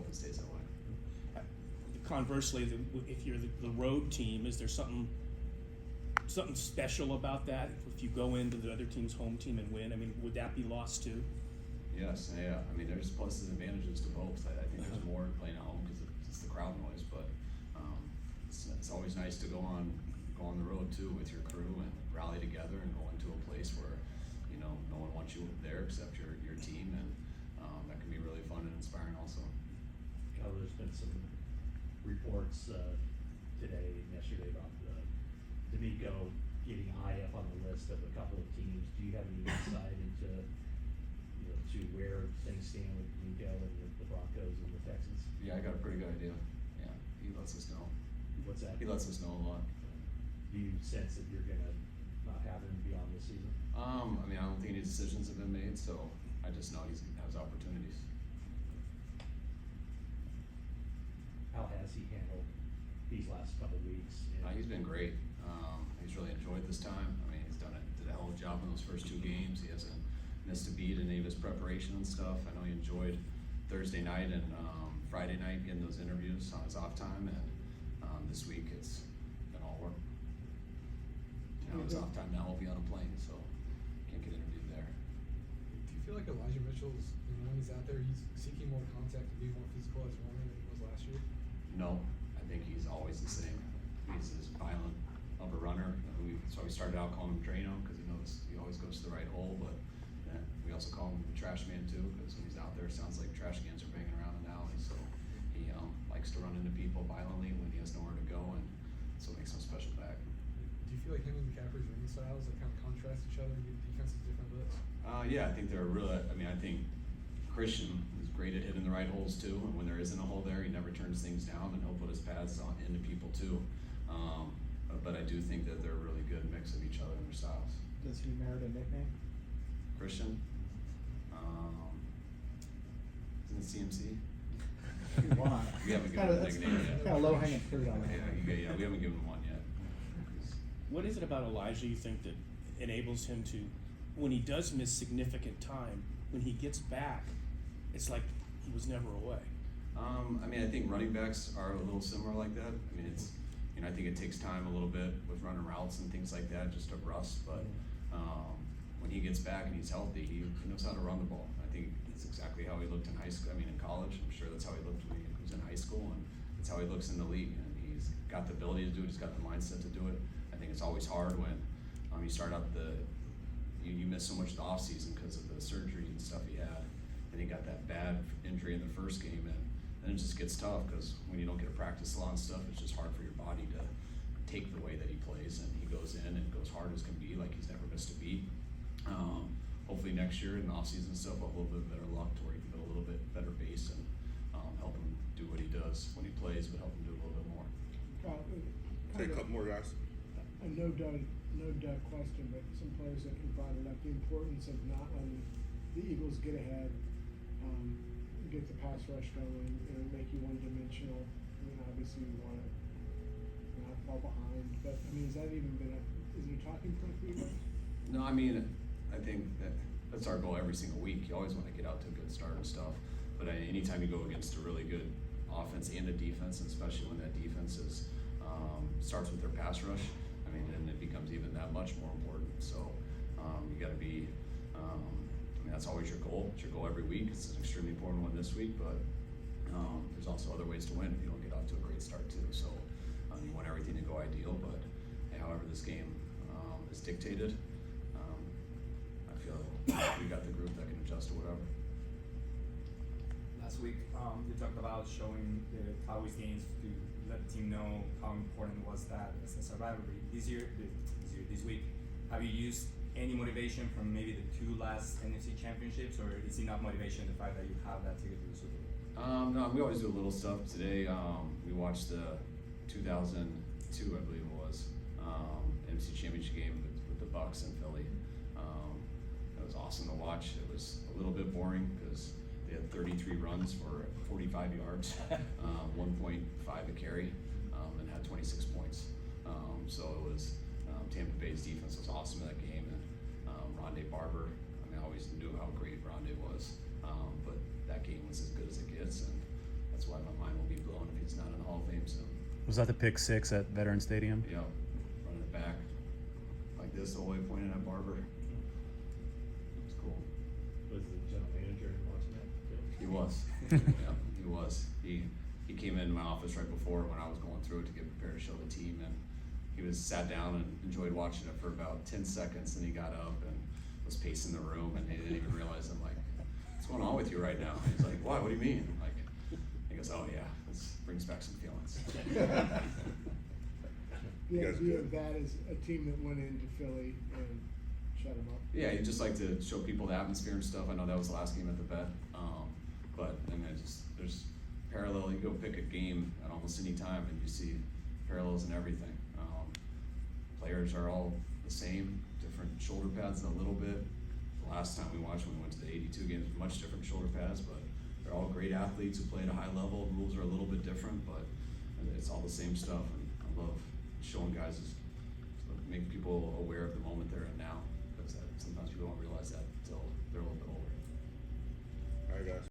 it stays that way. Conversely, if you're the road team, is there something special about that? If you go into the other team's home team and win, I mean, would that be lost too? Yes, yeah. I mean, there's pluses and advantages to both. I think there's more playing at home because it's the crowd noise, but it's always nice to go on the road too with your crew and rally together and go into a place where no one wants you there except your team, and that can be really fun and inspiring also. There's been some reports today and yesterday about D'Amico getting IF on the list of a couple of teams. Do you have any insight into to where things stand with D'Amico and the Broncos and the Texans? Yeah, I got a pretty good idea. Yeah, he lets us know. What's that? He lets us know a lot. Do you sense that you're gonna not have him beyond this season? I mean, I don't think any decisions have been made, so I just know he has opportunities. How has he handled these last couple of weeks? He's been great. He's really enjoyed this time. I mean, did a hell of a job in those first 2 games. He hasn't missed a beat in any of his preparation and stuff. I know he enjoyed Thursday night and Friday night getting those interviews on his off time, and this week it's been all work. His off time now will be on a plane, so can't get interviewed there. Do you feel like Elijah Mitchell's, when he's out there, he's seeking more contact and being more physical as a runner than he was last year? No, I think he's always the same. He's as violent of a runner. So we started out calling him Drano because he knows he always goes to the right hole, but we also call him the trash man too, because when he's out there, it sounds like trash cans are banging around in the alley. So he likes to run into people violently when he has nowhere to go, and so it makes him special back. Do you feel like him and McCaffrey's running styles kind of contrast each other and give defenses different looks? Yeah, I think they're really. I mean, I think Christian is great at hitting the right holes too, and when there isn't a hole there, he never turns things down, and he'll put his pads into people too. But I do think that they're a really good mix of each other and their styles. Does he merit a nickname? Christian? Isn't it CMC? Why? We haven't given him a nickname yet. Kind of low hanging fruit on that. Yeah, we haven't given him one yet. What is it about Elijah you think that enables him to, when he does miss significant time, when he gets back, it's like he was never away? I mean, I think running backs are a little similar like that. I mean, it's, I think it takes time a little bit with running routes and things like that, just to rust. But when he gets back and he's healthy, he knows how to run the ball. I think it's exactly how he looked in high school. I mean, in college, I'm sure that's how he looked when he was in high school, and that's how he looks in the league. And he's got the ability to do it. He's got the mindset to do it. I think it's always hard when you start out you miss so much of the off season because of the surgery and stuff he had, and he got that bad injury in the first game, and then it just gets tough because when you don't get to practice a lot and stuff, it's just hard for your body to take the way that he plays, and he goes in and goes hard as can be, like he's never missed a beat. Hopefully next year in the off season stuff, a little bit better luck to where he can get a little bit better base and help him do what he does when he plays, but help him do a little bit more. Take a couple more guys. A no doubt question, but some players that have brought it up, the importance of not letting the Eagles get ahead, get the pass rush going, make you one-dimensional. I mean, obviously you want to not fall behind, but I mean, has that even been is it a talking point for you guys? No, I mean, I think that's our goal every single week. You always want to get out to a good start and stuff, but anytime you go against a really good offense and a defense, and especially when that defense starts with their pass rush, I mean, then it becomes even that much more important. So you got to be. I mean, that's always your goal. It's your goal every week. It's an extremely important one this week, but there's also other ways to win if you don't get off to a great start too. So you want everything to go ideal, but however this game is dictated, I feel we got the group that can adjust to whatever. Last week, you talked about showing the Cowboys games to let the team know how important was that as a rivalry. This week, have you used any motivation from maybe the 2 last NFC championships, or is enough motivation the fact that you have that ticket to the Super Bowl? No, we always do a little stuff. Today, we watched the 2002, I believe it was, NFC championship game with the Bucks in Philly. It was awesome to watch. It was a little bit boring because they had 33 runs for 45 yards, 1.5 a carry, and had 26 points. So it was Tampa Bay's defense was awesome in that game, and Rondé Barber. I mean, I always knew how great Rondé was, but that game was as good as it gets, and that's Was that the pick six at Veteran Stadium? Yep, running it back like this, the whole way pointing at Barber. It's cool. Was the general manager watching that? He was. Yeah, he was. He came in my office right before when I was going through it to get prepared to show the team, and he was sat down and enjoyed watching it for about 10 seconds, and he got up and was pacing the room, and he didn't even realize. I'm like, what's going on with you right now? He's like, why? What do you mean? Like, he goes, oh yeah, this brings back some feelings. The You guys idea good? of that is a team that went into Philly and shut them up. Yeah, you just like to show people the atmosphere and stuff. I know that was the last game at the vet, but and then there's parallel. You go pick a game at almost any time, and you see parallels in everything. Players are all the same, different shoulder pads a little bit. The last time we watched when we went to the 82 games, much different shoulder pads, but they're all great athletes who play at a high level. Rules are a little bit different, but it's all the same stuff. And I love showing guys, make people aware of the moment they're in now, because sometimes people don't realize that until they're a little bit older.